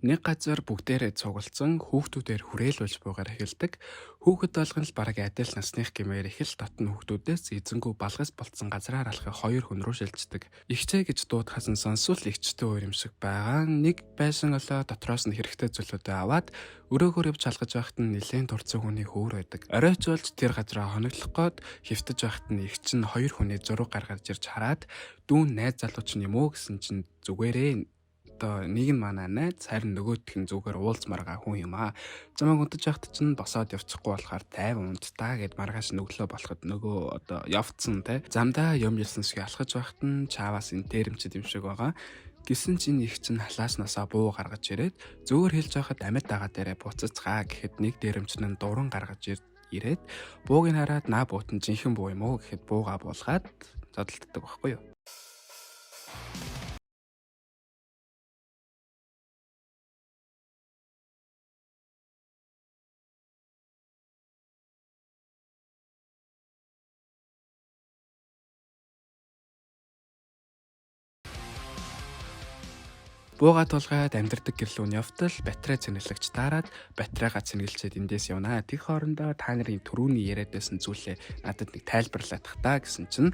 Нэг газар бүгдээрээ цугласан хүүхдүүдээр хүрээлүүлж буугаар эхэлдэг. Хүүхэд болгон л бараг адил насных гэмээр их л дотн хүүхдүүдээс эзэнгүү балгас болцсон газраар алхах хоёр хүн рүү шилждэг. Игчээ гэж дуудахаас нь сонсвол игчтэй өөр юм шиг байгаа. Нэг байсан олоо дотроос нь хэрэгтэй зүйлүүдээ аваад өрөөгөр явж шалгаж байхад нь нэлээд дурдсан хүний хөөр байдаг. Оройч болж тэр газараа хоноглох гээд хөвтөж байхад нь игч нь хоёр хүний зураг гаргаж ирж хараад дүүн найз залууч юм уу гэсэн чинь зүгээрээ нэг нь манай найз харин нөгөөх нь зүгээр уулз маргаа хүн юм аа. Замаг унтаж явахт чинь босоод явчихгүй болохоор тайван унттаа гэд маргааш нүглөө болоход нөгөө явцсан те. Замдаа юм ялсан шиг алхаж байхад нь чааваас энэ дээрэмчд юм шиг байгаа. Гисэн чинь их чинь халааснасаа буу гаргаж ирээд зүгээр хэлж байхад амьд дагаа дээрээ буцацгаа гэхэд нэг дээрэмч нь дуран гаргаж ирээд бууг нь хараад наа буутан жинхэнэ буу юм уу гэхэд буугаа буулгаад зодтолддог байхгүй юу. Бууга тулгаад амьдардаг гэрлүүн явтал батарей цэнгэлэгч таарад батарейгаа цэнгэлчээд эндээс явнаа. Тэг хоорондоо та нарын түрүүний яриад байсан зүйлээ надад нэг тайлбарлаад тах та гэсэн чинь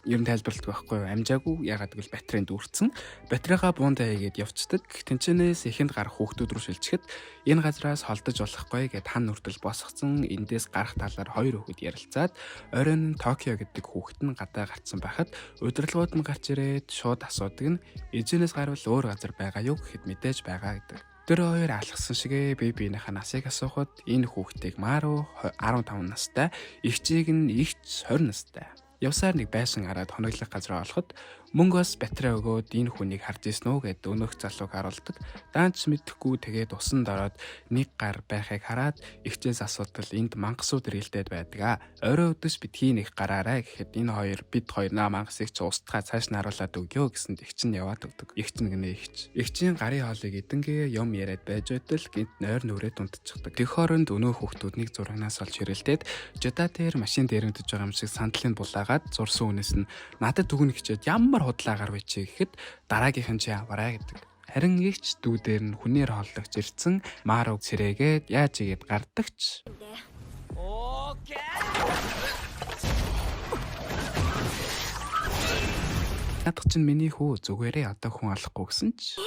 ер нь тайлбарладаг байхгүй юу? Амжаагүй ягаад гэвэл батарейнд дүүрсэн. Батарейгаа буундаа хийгээд явцдаг. Тэнчэнээс ихэнд гарах хүүхдүүд рүү шилжихэд энэ газраас холдож болохгүй гэд хан нүртэл босгоцсон. Эндээс гарах талаар хоёр хүүхэд ярилцаад оройн Токио гэдэг хүүхэд нь гадаа гарцсан байхад удирдлагууд нь гарч ирээд шууд асуудаг нь эзэнээс гарвал өөр газар байгаа юу гэхэд мэдээж байгаа гэдэг. Тэр хоёр алхсан шигээ биенийхээ насыг асуухад энэ хүүхдийг Мару 15 настай, эгчийг нь игч 20 настай. Явсаар нэг байсан араад хоноглох газар олоход мөнгөөс батарей өгөөд энэ хүнийг харж ирсэн үү гэд өнөөх залууг харуулдаг. Даанч мэдэхгүй тэгээд усан дороод нэг гар байхыг хараад ихчээс асуудал энд мангасууд ирэлдээд байдаг. Орой өдөөс битгий нэг гараарай гэхэд энэ бид хоёр мангасыг ч устгаа цааш нь харуулад өгөө гэсэнд игч нь яваад өгдөг. Игч нь гинэ игч. Игчийн гарын хоолыг эдэнгээ юм яриад байж байтал гинт нойр нүрээд унтчихдаг. Тэг хооронд өнөөх хүүхдүүднийг зурагнаас олж хэрэлдээд жуда дээр машин дээрэмдэж байгаа юм шиг сандлын булаагаад зурсан үнээс нь надад дүгнэ хичээд ямар худлаагаар бичээ гэхэд дараагийнх нь чи аваарай гэдэг. Харин игч дүүдээр нь хүнээр холлогч ирсэн Мару цэрээгээд яаж игээд гардагч. Надад чинь миний хүү зүгээрээ одоо хүн алахгүй гэсэн ч.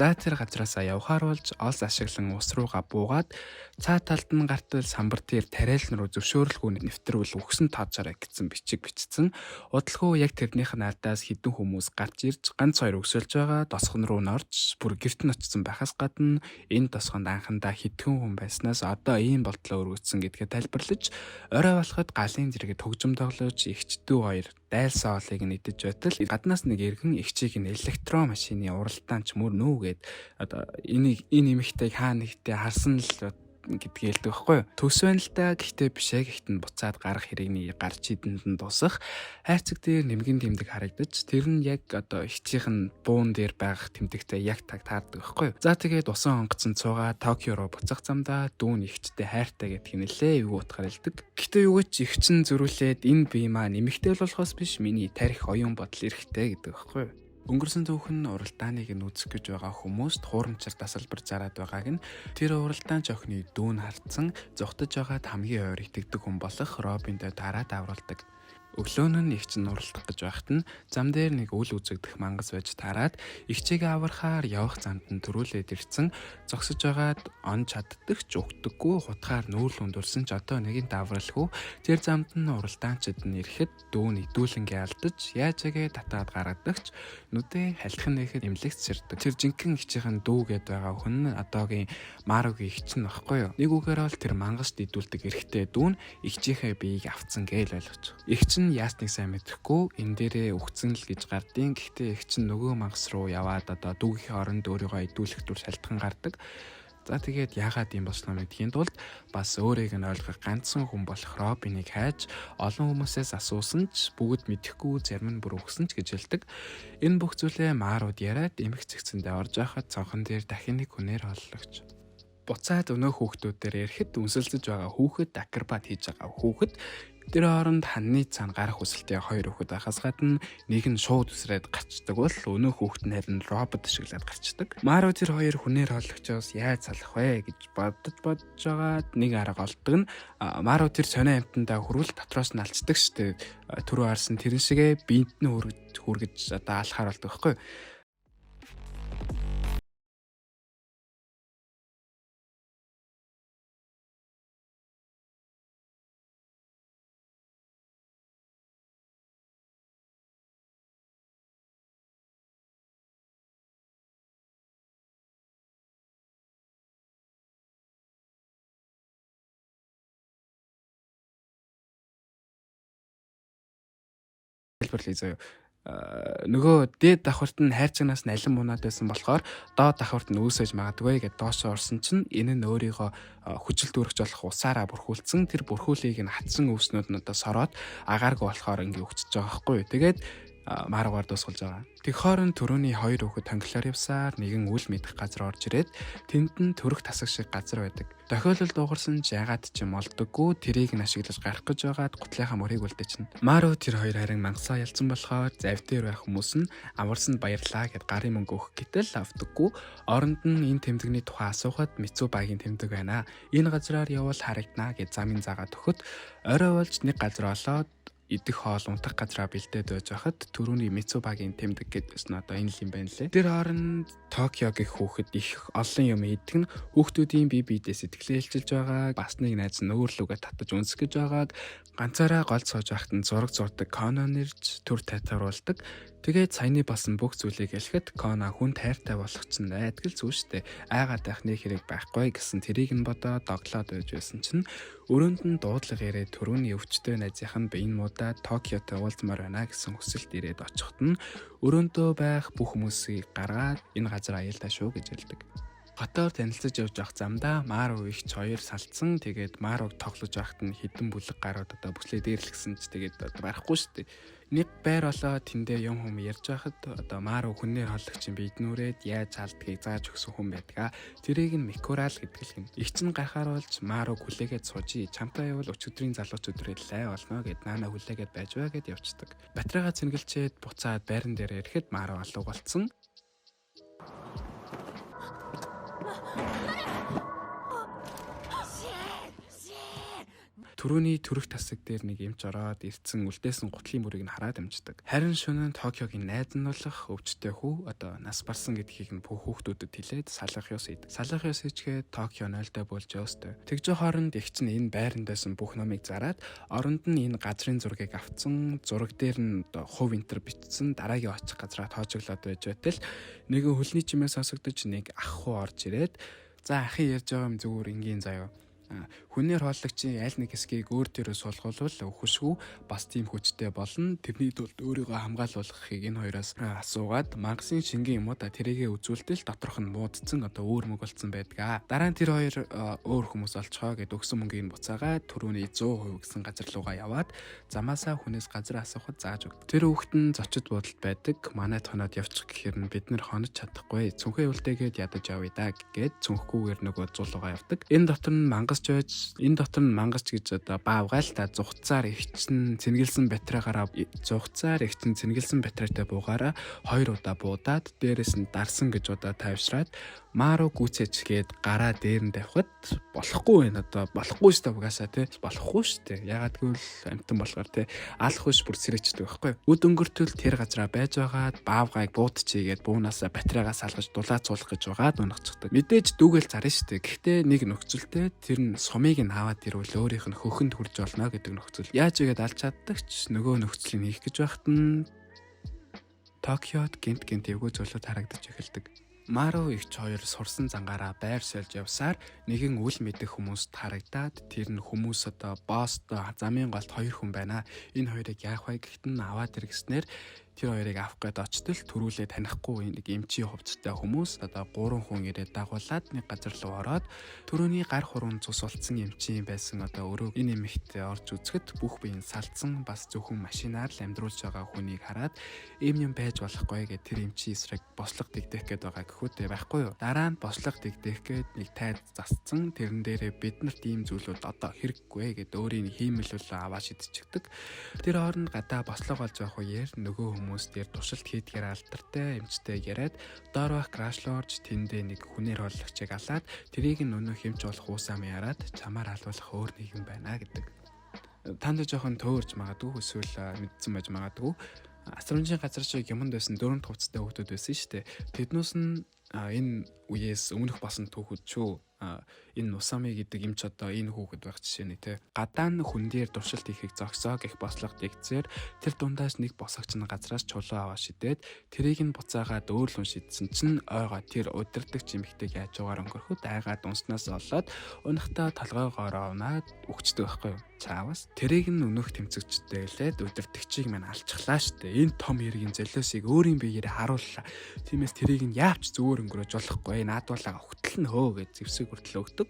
За тэр газраасаа явхаар болж олс ашиглан ус руугаа буугаад цаа талд нь гартал самбар дээр тариалан руу зөвшөөрлгүй нэвтрүүл үхсэн тоочороо гэсэн бичиг бичсэн. Удалгүй яг тэрнийх нь алдаас хідэн хүмүүс гарч ирж ганц хоёр өсөлж байгаа тосгон руу норж бүр гэрт нь очсон байхаас гадна энэ тосгонд анхандаа хідхэн хүн байснаас одоо ийм болтлоо өргөцсөн гэдгээ тайлбарлаж орой болоход галын зэрэгэд хөгжим тоглож игчдүү хоёр дайлсан олыг нь идэж байтал гаднаас нэг иргэн игчийг нь электрон машины уралдаан ч мөр нүүгээд одоо энэ эмэгтэйг хаа нэгтээ харсан л гэдгийг хэлдэг байхгүй юу. Төс байна л да гэхдээ бишээ гэхдээ буцаад гарах хэрэгний гарч идэнд нь дуусах хайрцаг дээр нэмгэн тэмдэг харагдаж тэр нь яг одоо ихчийнх нь буун дээр байх тэмдэгтэй яг таардаг байхгүй юу. За тэгээд усан онгоцон цуугаа Токио руу буцах замдаа дүүн ихчтэй хайртай гэдгийг нэлээ юу утгаар хэлдэг. Гэхдээ юу ч ихчин зөрүүлээд энэ бие маань эмэгтэй болохоос биш миний тарих оюун бодол эрэхтэй гэдэг байхгүй юу. Өнгөрсөн түүхэн уралдааныг нь үзэх гэж байгаа хүмүүст хуурамчаар тасалбар зараад байгааг нь тэр уралдаан охины дүүн хартсан зогтож байгаад хамгийн ойр итгэдэг хүн болох Робиндээ дараад авруулдаг. Өглөөн нь игч нь уралдах гэж байхад нь зам дээр нэг үл үзэгдэх мангас байж таарад игчээгээ аврахаар явах замд нь төрүүлээд ирсэн зогсож байгаад он чаддаг ч өгдөггүй хутгаар нүүр лүндурсэн ч одоо нэгийг давралгүй тэр замд нь уралдаанчид нь ирэхэд дүүн идүүлэнгээ алдаж яажээгээ татаад гаргадагч нүдээ хальтхан нэхэд эмлэгт сэрдэг. Тэр жинхэнэ игчийн дүү гээд байгаа хүн нь одоогийн Маругийн игч нь баггүй юу. Нэг үгээр бол тэр мангаст идүүлдэг эрэгтэй дүүн игчийнхээ биеийг авцсан гээл ойлгож. Игч нь яасныг сайн мэдэхгүй энэ дээрээ үхсэн л гэж гардیں۔ Гэхдээ их чинь нөгөө мангас руу яваад одоо дүүгийн оронд өөрийгөө идүүлэх дүр шалтгаан гардаг. За тэгээд яагаад юм болсноо мэдхийн тулд бас өөрийг нь ойлгох ганцхан хүн болох Робиныг хайж олон хүмүүсээс асуусан ч бүгд мэдэхгүй зарим нь бүр үхсэн ч гэж хэлдэг. Энэ бүх зүйлээ Маруд яриад эмх цэгцэндээ орж байхад цонхон дээр дахин нэг хүнээр холлогч. Буцаад өнөө хүүхдүүдээр ирэхэд үнсэлцэж байгаа хүүхэд акробат хийж байгаа хүүхэд тэр хооронд ханны цаана гарах хүсэлтэй хоёр хүүхэд байхаас гадна нэг нь шууд үсрээд гарчдаг бол өнөө хүүхэд нь харин робот шиглээд гарчдаг. Маро тэр хоёр хүнээр хооллогчоос яаж салах вэ гэж бодож байгаад нэг арга олдог нь Маро тэр сонио амтандаа хүрвэл дотроос нь алцдаг штэ. Түрүү харсан тэрэн шигээ биед нь хүргэж одоо алхаар болдог байхгүй. Хэлбэрлэе заяа. Нөгөө дээд давхарт нь хайрцагнаас нь алин мунаад байсан болохоор доод давхарт нь үүсэж магадгүй гэдээ доошоо орсон чинь энэ нь өөрийгөө хүчил дүүргэж болох усаараа бүрхүүлсэн. Тэр бүрхүүлийг нь хатсан өвснүүд нь одоо сороод агааргүй болохоор ингээ өгчөж байгаа байхгүй юу. Тэгээд Маругаар дуусгаж байгаа. Тэг хооронд төрөний хоёр хүүхэд тонглоор явсаар нэгэн үл мэдэх газар орж ирээд тэнд нь төрөх тасаг шиг газар байдаг. Тохиолдол дуугарсан ч ягаад ч юм олдоггүй тэрийг нь ашиглаж гарах гэж байгаад гутлынхаа мөрийг үлдээчихнэ. Мару тэр хоёр харин мангасаа ялцсан болохоор зав дээр байх хүмүүс нь амарсанд баярлаа гэд гарын мөнгө өгөх гэтэл авдаггүй. Оронд нь энэ тэмдэгний тухай асуухад Мицубагийн тэмдэг байна. Энэ газраар явбал харагдана гэж замын заагаад өгөхөд орой болж нэг газар олоод идэх хоол унтах газраа бэлдээд байж хахад түрүүний Мицубагийн тэмдэг гэдгээс нь одоо энэ л юм байна лээ. Тэр хооронд Токиогийн хүүхэд их олон юм идэх нь хүүхдүүдийн бие биедээ сэтгэлээ хэлжилж байгаа. Бас нэг найз нь өөрлөгөө татаж үнсэх гэж байгааг ганцаараа гол сууж байхад нь зураг зурдаг Коно нэрж төр татаруулдаг. Тэгээд саяны болсон бүх зүйлийг хэлэхэд Коно хүн тайртай болох ч найдгал зүү штэ. Айгаад байх нэг хэрэг байхгүй гэсэн тэрийг нь бодоод доглоод байж байсан чинь өрөөнд нь дуудлага ирээд түрүүний өвчтөй найзынх нь биеийн муудаад Токиотой уулзмаар байна гэсэн хүсэлт ирээд очиход нь өрөөндөө байх бүх хүмүүсийг гаргаад энэ газар аюултай шүү гэж хэлдэг. Хотоор танилцаж явж явах замдаа Мару их хоёр салцсан. Тэгээд Маруг тоглож байхад нь хідэн бүлэг гарууд одоо бүслээ дээрлэгсэн ч тэгээд барахгүй штэ. Нэг байр болоо тэндээ юм хүм ярьж байхад одоо Мару хүнээр холлогч биднүүрээд яаж алдгийг зааж өгсөн хүн байдаг. Тэрийг нь Микурал гэдэг л гин. Их чин гарахаар болж Мару хүлээгээд суужи. Чамтай явал өчигдрийн залуучууд лай болно гэд наана хүлээгээд байж бай гэд явцдаг. Батрайгаа цэнгэлчээд буцаад байран дээр ирэхэд Мару алуу болцсон. Төрөний төрөх тасаг дээр нэг эмч ороод ирцэн үлдээсэн гутлын мөрийг нь хараад амждаг. Харин шөнө Токиогийн найз нь болох өвчтөй хүү одоо нас барсан гэдгийг нь бүх хүүхдүүдэд хэлээд салгах ёс ид. Салгах ёс ичгээд Токио 0-тай болж өстэй. Тэгж хооронд их чинь энэ байранд байсан бүх номыг зараад оронд нь энэ газрын зургийг авцсан. Зураг дээр нь одоо хувь энтер бичсэн дараагийн очих газраа тоожоглоод байж байтал нэгэн хөлний чимээс хосогдож нэг ах хуу орж ирээд за ахын ярьж байгаа юм зүгээр ингийн заяа. Хүнээр хооллогчийн аль нэг хэсгийг өөр дээрээ суулгавал өхөшгүй бас тийм хүчтэй болно. Тэрний тулд өөрийгөө хамгаалуулахыг энэ хоёроос асуугаад мангасын шингийн юм уу да тэрийгэ үзүүлтэл доторх нь муудцсан одоо өөр мөг болцсон байдаг. Дараа нь тэр хоёр өөр хүмүүс олцгоо гэд өгсөн мөнгийг буцаагаад түрүүний 100% гэсэн газар руугаа яваад замаасаа хүнээс газар асуухад зааж өг. Тэр хүүхэд нь зочид буудалд байдаг. Манайд хоноод явчих гэхээр нь бид нэр хонож чадахгүй. Цүнхээ үлдээгээд ядаж явъя да гэд цүнхэхгүйгээр нөгөө зулуугаа явдаг. Энэ дотор нь мангасч гэж одоо баавгаал та зугцаар ихчин цэнгэлсэн батарейгаараа батарейтай буугаараа 2 удаа буудаад дээрэс нь дарсан гэж удаа тайвшраад Мару гүцэж гээд гараа дээр нь тавихад болохгүй байна одоо болохгүй шүү дээ угаасаа тий болохгүй шүү дээ ягаад гэвэл амтан болохоор тий алах биш бүр сэрэгчдэг байхгүй үд өнгөртөл тэр газараа байж байгаад баавгайг буудчихъя гээд буунаас батарейгаа салгаж дулаацуулах гэж байгаад унагцдаг мэдээж дүүгэл зарна шүү дээ гэхдээ нэг нөхцөлтэй тэр нь сумыг нь аваад ирвэл өөрийнх нь хөхөнд хүрж олно гэдэг нөхцөл яаж игээд алж чаддаг ч нөгөө нөхцөлийг хийх гэж байхад нь Токиод гинт эвгүй зүйлүүд харагдаж эхэлдэг. Мару ихч хоёр сурсан зангаараа байр сольж явсаар нэгэн үл мэдэх хүмүүст харагдаад тэр нь хүмүүс одоо босс замын голд 2 хүн байна. Энэ хоёрыг яах вэ гэхэд нь аваад иргэснээр тэр хоёрыг авах гээд очтол төрүүлээ танихгүй нэг эмчийн хувцастай хүмүүс одоо 3 хүн ирээд дагуулад нэг газар руу ороод төрөний гар хуруунд цус болцсон эмчийн байсан одоо өрөө энэ эмэгтэй орж үзэхэд бүх биеийн салцсан бас зөвхөн машинаар л амьдруулж байгаа хүнийг хараад ийм юм байж болохгүй гэд тэр эмчийн эсрэг бослого дэгдэх гээд байгаа гэхүүтэй байхгүй юу. Дараа нь бослого дэгдэх гээд нэг тайд засцсан тэрэн дээрээ бид нарт ийм зүйлүүд одоо хэрэггүй гэд өөрийн хиймэлүүлээ аваа шидчихдэг. Тэр хооронд гадаа бослого болж байх үеэр нөгөө хүмүүс дээр туршилт хийдгээр алдартай эмчтэй яриад доор байх крашлорж тэндээ нэг хүнээр холлогчийг алаад тэрийг нүнө хэмж болох уусаам яраад чамаар халуулах өөр нэгэн байна гэдэг. Танд жоохон төөрж магадгүй эсвэл мэдсэн байж магадгүй. Асрамжийн газар шиг юмд байсан 4 хувцастай хүүхдүүд байсан шүү дээ. Тэднээс нь энэ үеэс өмнөх басан түүхүүд шүү. Энэ Нусами гэдэг эмч одоо энэ хүүхэд байх жишээ нь те. Гадаа нь хүн дээр туршилт хийхийг зогсоо гэх бослого дэгцээр тэр дундаас нэг босогч нь газраас чулуу аваа шидээд тэрийг нь буцаагаад өөрлөн шидсэн чинь ойгоо тэр удирдах чимэгтэйг яаж угаар өнгөрөхөд айгаад унснаас олоод унахтаа толгойгоор унаад өгчдөг байхгүй юу. Чаавас тэрийг нь өнөх тэмцэгчтэй хэлээд удирдагчийг мань алчглаа штэ. Энэ том хэргийн золиосыг өөрийн биеэр харууллаа. Тиймээс тэрийг нь яавч зүгээр өнгөрөөж болохгүй. Наадуулаа өгтөл нь хөө гэж зэвсэг хүртэл өгдөг.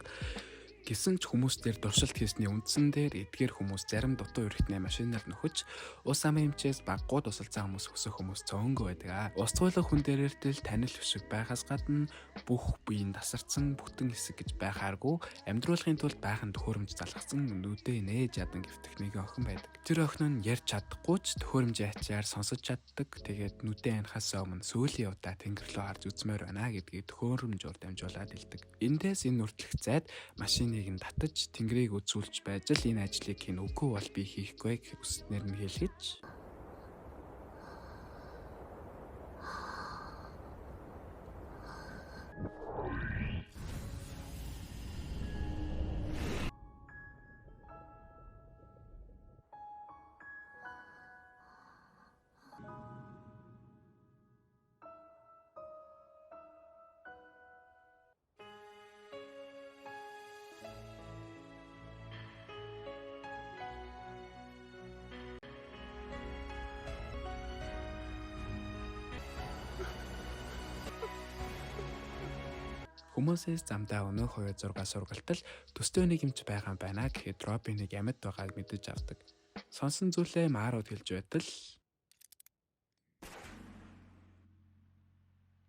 Гэсэн ч хүмүүс дээр туршилт хийсний үндсэн дээр эдгээр хүмүүс зарим дутуу өрхтний машинаар нөхөж ус ам эмчээс баггууд тусалцаа хүмүүс өсөх хүмүүс цөөнгөө байдаг. Ус цуйлах хүн дээрэртэл танил хөшиг байхаас гадна бүх биеийн тасарсан бүтэн хэсэг гэж байхааргүй амьдруулахын тулд байхын төхөөрөмж залгасан нүдээ нээж ядан гэвтэх нэг охин байдаг. Тэр охин нь ярьж чадахгүй ч төхөөрөмжийн ачаар сонсож чаддаг. Тэгээд нүдээ анхаас өмнө сүүлийн удаа тэнгэр рүү харж үзмээр байна гэдгийг төхөөрөмжөөр дамжуулаад хэлдэг. Эндээс энэ нүртлэх зайд машиныг нь татаж тэнгэрийг үзүүлж байж л энэ ажлыг хийн үгүй бол би хийхгүй гэх үснээр нь хэлгэж Хүмүүсээс замдаа өнөөх 2-6 сургалтал төстэй нэг юмч байгаа юм байна гэхэд Робиныг амьд байгааг мэдэж авдаг. Сонсон зүйлээ Марууд хэлж байтал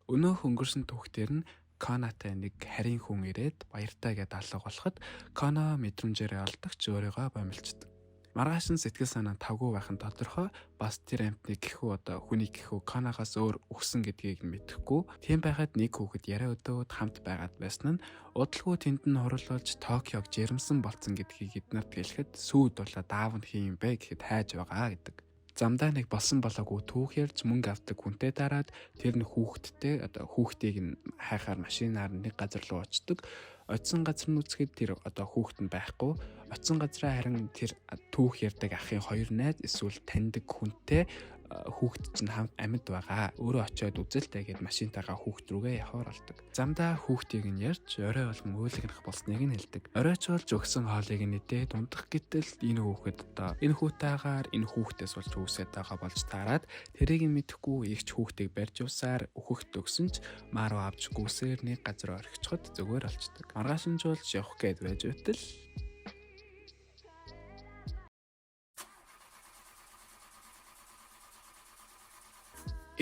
өнөөх өнгөрсөн түүхтэр нь Конатай нэг харийн хүн ирээд баяртай гэдээ алга болоход Коно мэдрэмжээрээ олдогч өөрийгөө бомилчдаг. Маргааш нь сэтгэл санаа тавгүй байх нь тодорхой. Бас тэр амьтны гэхүү одоо хүний гэхүү Коногоос өөр өгсөн гэдгийг мэдэхгүй. Тийм байхад нэг хүүхэд яриа өдөөд хамт байгаад байсан нь удалгүй тэнд нь хурлуулж Токиог жирэмсэн болцсон гэдгийг эднэрт хэлэхэд сүйд болоо даав нь хийм бэ гэхэд хайж байгаа гэдэг. Замдаа нэг болсон болоогүй түүх ярьж мөнгө авдаг хүнтэй дараад тэр нь хүүхэдтэй одоо хүүхдийг нь хайхаар машинаар нэг газар руу очдог. Очсон газар нь үзэхэд тэр одоо хүүхэд нь байхгүй. Очсон газраа харин тэр түүх ярьдаг ахын хоёр найз эсвэл таньдаг хүнтэй хүүхэд чинь хамт амьд байгаа. Өөрөө очиод үзэлтэй гэд машинтайгаа хүүхэд рүүгээ явахаар болдог. Замдаа хүүхдийг нь ярьж орой болгон өөлгөнөх болсныг нь хэлдэг. Оройч болж өгсөн хоолыг нэтээ дундах гэтэл энэ хүүхэд одоо энэ хүүтайгаар энэ хүүхдээс болж үүсээд байгаа болж таарад тэрийг нь мэдэхгүй ихч хүүхдийг барьж усаар өөхөхт өгсөн ч Мару авч гүсээр нэг газар орхичход зүгээр олцдог. Маргааш нь жуулж явах гээд байж байтал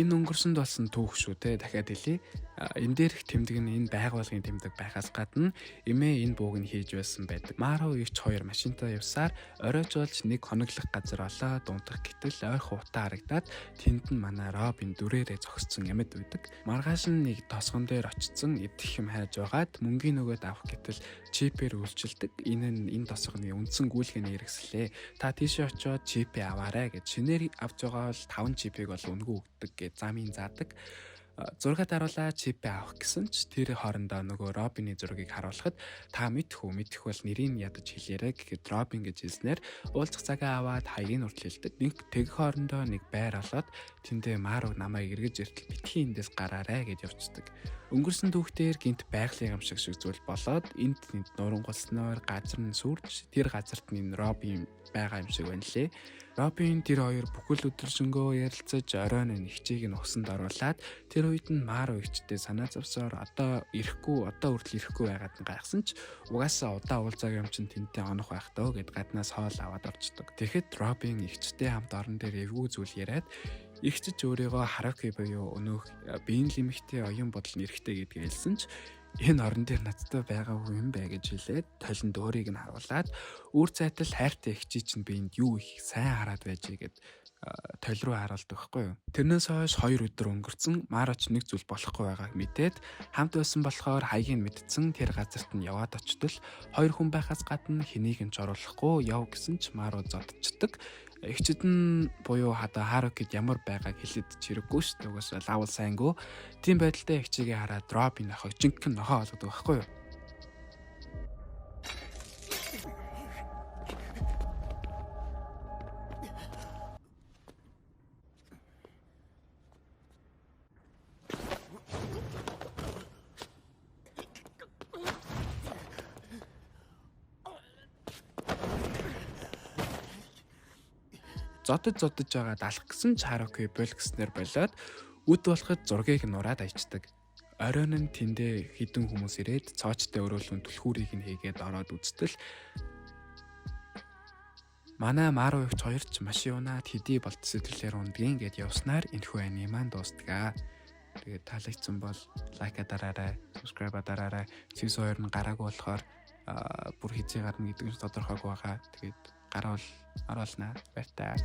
энэ өнгөрсөнд болсон түүх шүү те дахиад хэлье. Энэ дээрх тэмдэг нь энэ байгууллагын тэмдэг байхаас гадна эмээ энэ бууг нь хийж байсан байдаг. Мару ивч хоёр машинтай явсаар оройч болж нэг хоноглох газар олоод унтах гэтэл ойрхон утаа харагдаад тэнд нь манай Робин дүрээрээ зогссон амьд байдаг. Маргааш нь нэг тосгон дээр очсон идэх юм хайж байгаад мөнгөний нөгөөд авах гэтэл чипээр үйлчилдэг. Энэ тосгоны үндсэн гүйлгээний хэрэгслээ. Та тийшээ очиод чипээ аваарай гэж шинээр авч байгаа бол 5 чипийг бол үнгүй өгдөг гэж замын заадаг. Зураг даруулаад чипээ авах гэсэн ч тэр хоорондоо нөгөө Робины зургийг харуулхад та мэдэх бол нэрийг ядаж хэлээрэй гэхэд Робин гэж хэлснээр уулзах цагаа аваад хаягийн урт хэлдэг. Нэг тэг хоорондоо нэг байр олоод тэндээ Мару намайг эргэж иртэл битгий эндээс гараарай гэж явцдаг. Өнгөрсөн түүхтэр гинт байгалийн юм шиг зүйл болоод энд нурангуулсноор газар нь сүрж тэр газарт нь Робин байгаа юм шиг байна лээ. Робин тэр хоёр бүхэл өдрөжингөө ярилцаж оройн нэгчийг нь усанд оруулаад тэр үед нь Маро ичтэй санаа зовсоор одоо хүртэл ирэхгүй байгаад нь гайхсан ч угаасаа удаа уулзаг юм чинь тэнтэй онох байх дөө гэд гаднаас хоол аваад орчдөг. Тэгэхэд Робин ичтэй хамт орон дээр эвгүй зүйл яриад ихчж өөрийгөө Харуки буюу өнөөх биеийн лимиттэй оюун бодол нэрхтэй гэдгийг хэлсэн ч энэ орон дээр надтай байгаа юм бэ гэж хэлээд толинд өөрийг нь харуулад үр зайтал хайртай ихчий чинь биэнд юу их сайн хараад байжээ гэд толь руу харуулдаг байхгүй юу. Тэрнээс хойш 2 өдөр өнгөрцөн Мароч нэг зүйл болохгүй байгааг мэдээд хамт байсан болохоор хаягийг мэдсэн тэр газарт нь яваад очтол 2 хүн байхаас гадна хэнийг нь жоруулахгүй яв гэсэн ч Маро зодчдөг. Игчэд нь буюу хада Харукид ямар байгааг хэлээд чирэггүй шүү дээ. Угсаа лавл сайнгүй. Тийм байдалтай игчигээ хараад Робин ах жинхэнэ нохоо олгодог байхгүй юу. Зодож байгаад алах гэсэн ч Харуки бол гэснээр болоод үд болоход зургийг нь ураад аячдаг. Оройн нь тэндээ хідэн хүмүүс ирээд цоочтой өрөөлөн түлхүүрийг нь хийгээд ороод үзтэл манай Маро ихч хоёр ч маш юунаад хэдий болт сэтгэлээр ундгийн гэд явснаар энэхүү аниман дуустгаа. Тэгээд таалагдсан бол лайка дараарай, subscribe дараарай. Сивс 2 нь гараагүй болохоор бүр хизээ гарна гэдэг нь тодорхойгүй байгаа. Тэгээд гараал оруулнаа. Баяртай.